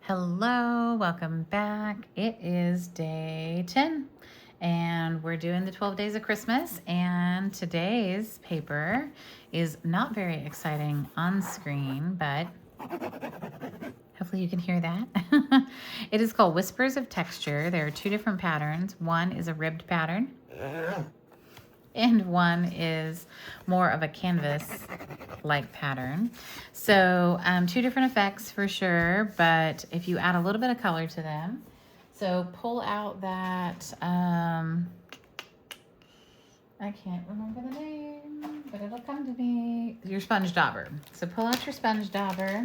Hello, welcome back. It is day 10 and we're doing the 12 days of Christmas, and today's paper is not very exciting on screen, but hopefully you can hear that. It is called Whispers of Texture. There are two different patterns. One is a ribbed pattern and one is more of a canvas-like pattern. So two different effects for sure, but if you add a little bit of color to them, so pull out that, I can't remember the name, but it'll come to me, your sponge dauber. So pull out your sponge dauber,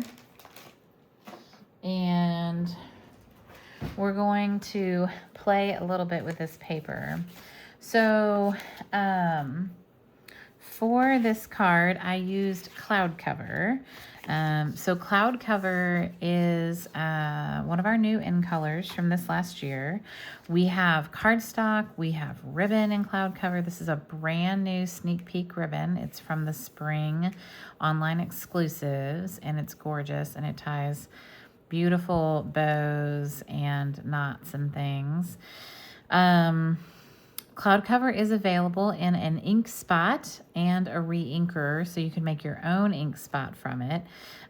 and we're going to play a little bit with this paper. So for this card, I used Cloud Cover. So Cloud Cover is one of our new in colors from this last year. We have cardstock, we have ribbon in Cloud Cover. This is a brand new sneak peek ribbon. It's from the spring online exclusives, and it's gorgeous, and it ties beautiful bows and knots and things. Cloud Cover is available in an ink spot and a re-inker, so you can make your own ink spot from it.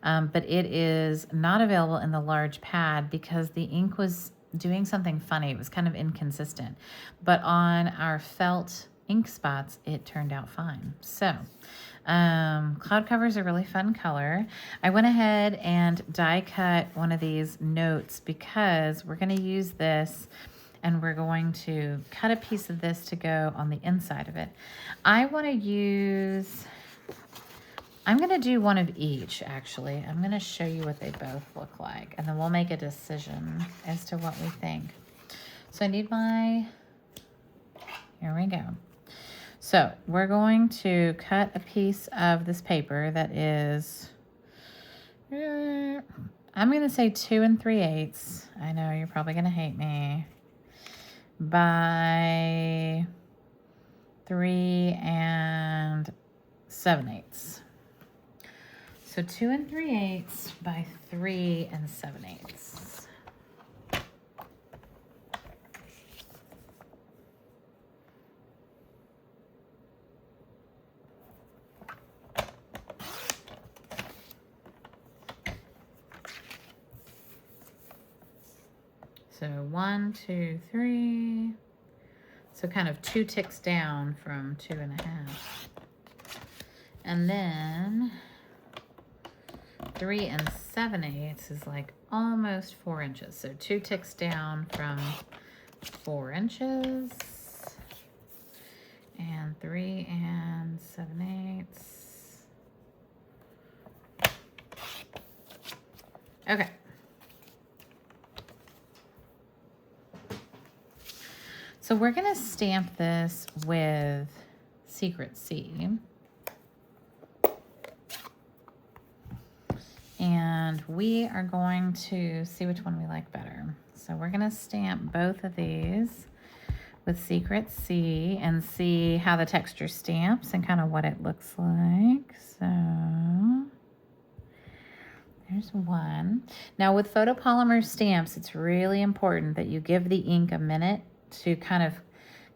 But it is not available in the large pad because the ink was doing something funny. It was kind of inconsistent. But on our felt ink spots, it turned out fine. So Cloud Cover is a really fun color. I went ahead and die cut one of these notes because we're going to use this, and we're going to cut a piece of this to go on the inside of it. I'm going to do one of each, actually. I'm going to show you what they both look like, and then we'll make a decision as to what we think. So I need here we go. So we're going to cut a piece of this paper that is, I'm going to say 2 3/8. I know you're probably going to hate me. By 3 7/8. So 2 3/8 by 3 7/8. So 1, 2, 3. So kind of 2 ticks down from 2 1/2. And then 3 7/8 is like almost 4 inches. So 2 ticks down from 4 inches. And 3 7/8. Okay. So we're going to stamp this with Secret C. And we are going to see which one we like better. So we're going to stamp both of these with Secret C and see how the texture stamps and kind of what it looks like. So there's one. Now with photopolymer stamps, it's really important that you give the ink a minute to kind of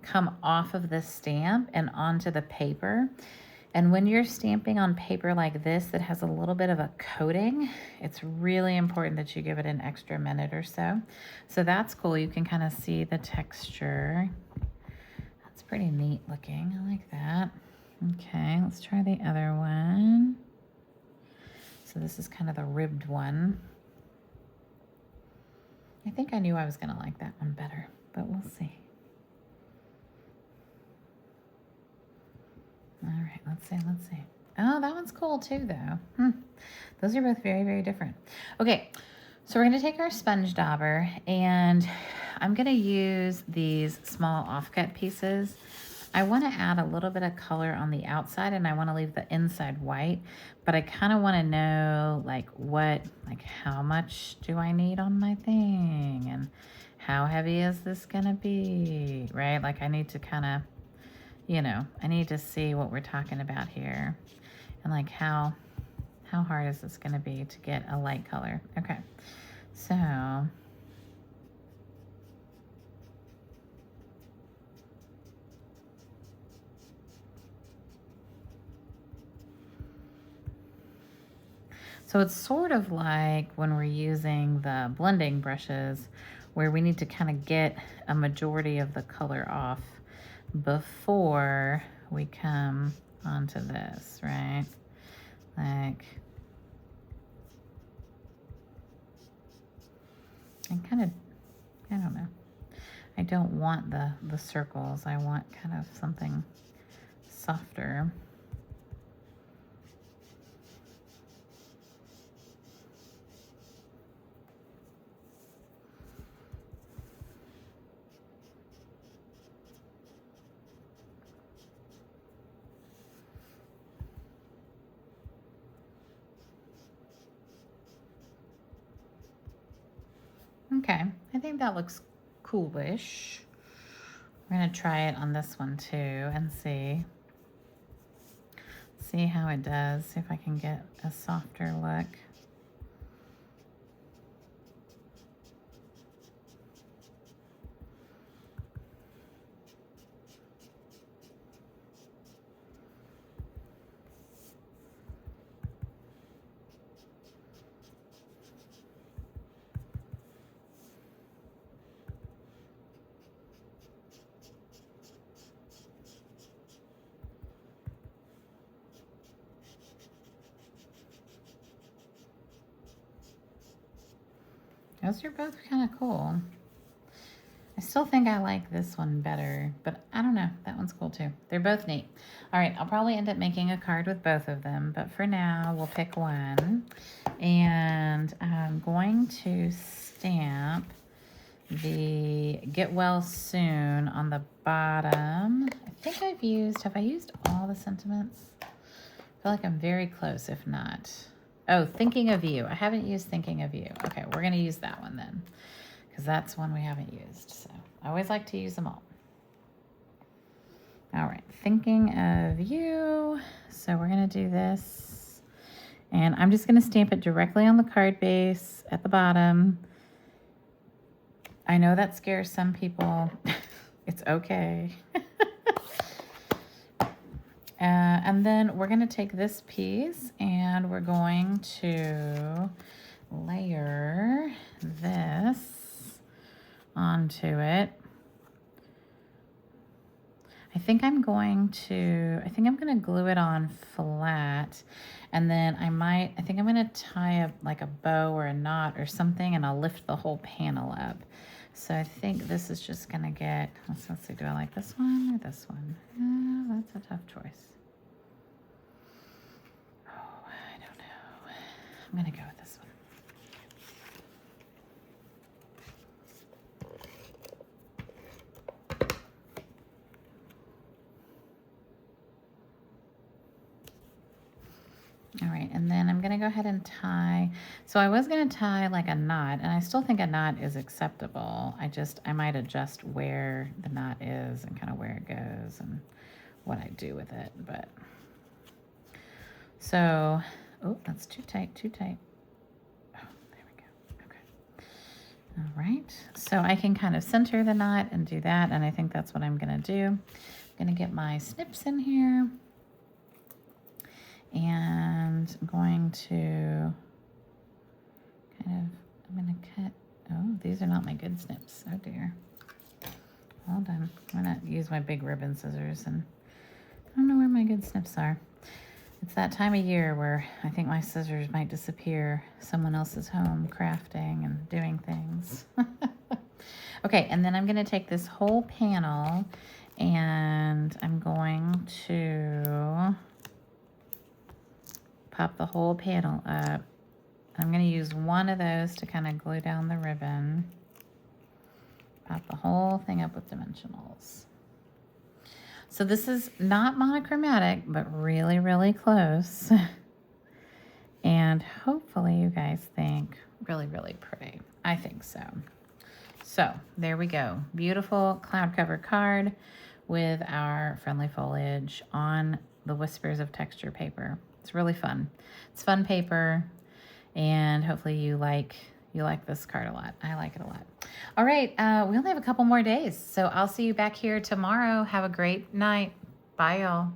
come off of the stamp and onto the paper. And when you're stamping on paper like this that has a little bit of a coating, it's really important that you give it an extra minute or so. So that's cool. You can kind of see the texture. That's pretty neat looking. I like that. Okay, let's try the other one. So this is kind of the ribbed one. I think I knew I was going to like that one better, but we'll see. All right, let's see. Oh, that one's cool too, though. Those are both very, very different. Okay, so we're going to take our sponge dauber, and I'm going to use these small offcut pieces. I want to add a little bit of color on the outside, and I want to leave the inside white, but I kind of want to know how much do I need on my thing, and how heavy is this going to be, right? Like I need to kind of, I need to see what we're talking about here, and like how hard is this going to be to get a light color. Okay, so So it's sort of like when we're using the blending brushes where we need to kind of get a majority of the color off before we come onto this, right? Like, I kind of, I don't know. I don't want the circles. I want kind of something softer. Okay, I think that looks coolish. We're gonna try it on this one too and see how it does, see if I can get a softer look. Those are both kind of cool. I still think I like this one better, but I don't know. That one's cool too. They're both neat. All right, I'll probably end up making a card with both of them, but for now, we'll pick one. And I'm going to stamp the Get Well Soon on the bottom. I think have I used all the sentiments? I feel like I'm very close, if not. Oh, Thinking of You. I haven't used Thinking of You. Okay, we're going to use that one then, because that's one we haven't used. So I always like to use them all. All right, Thinking of You. So we're going to do this. And I'm just going to stamp it directly on the card base at the bottom. I know that scares some people. It's okay. And then we're going to take this piece and we're going to layer this onto it. I think I'm going to glue it on flat, and then I think I'm going to tie up like a bow or a knot or something, and I'll lift the whole panel up. So I think this is just going to get, let's see, do I like this one or this one? That's a tough choice. Oh, I don't know. I'm going to go with this one. All right, and then I'm gonna go ahead and tie. So I was gonna tie like a knot, and I still think a knot is acceptable. I might adjust where the knot is and kind of where it goes and what I do with it. But so, oh, that's too tight, too tight. Oh, there we go. Okay. All right, so I can kind of center the knot and do that, and I think that's what I'm gonna do. I'm gonna get my snips in here. And I'm going to I'm going to cut, oh, these are not my good snips. Oh dear. Hold on. I'm going to use my big ribbon scissors, and I don't know where my good snips are. It's that time of year where I think my scissors might disappear. Someone else's home crafting and doing things. Okay, and then I'm going to take this whole panel and I'm going to pop the whole panel up. I'm going to use one of those to kind of glue down the ribbon. Pop the whole thing up with dimensionals. So this is not monochromatic, but really, really close. And hopefully you guys think really, really pretty. I think so. So there we go. Beautiful cloud cover card with our friendly foliage on the Whispers of Texture paper. It's really fun. It's fun paper, and hopefully you like this card a lot. I like it a lot. All right, we only have a couple more days, so I'll see you back here tomorrow. Have a great night. Bye, y'all.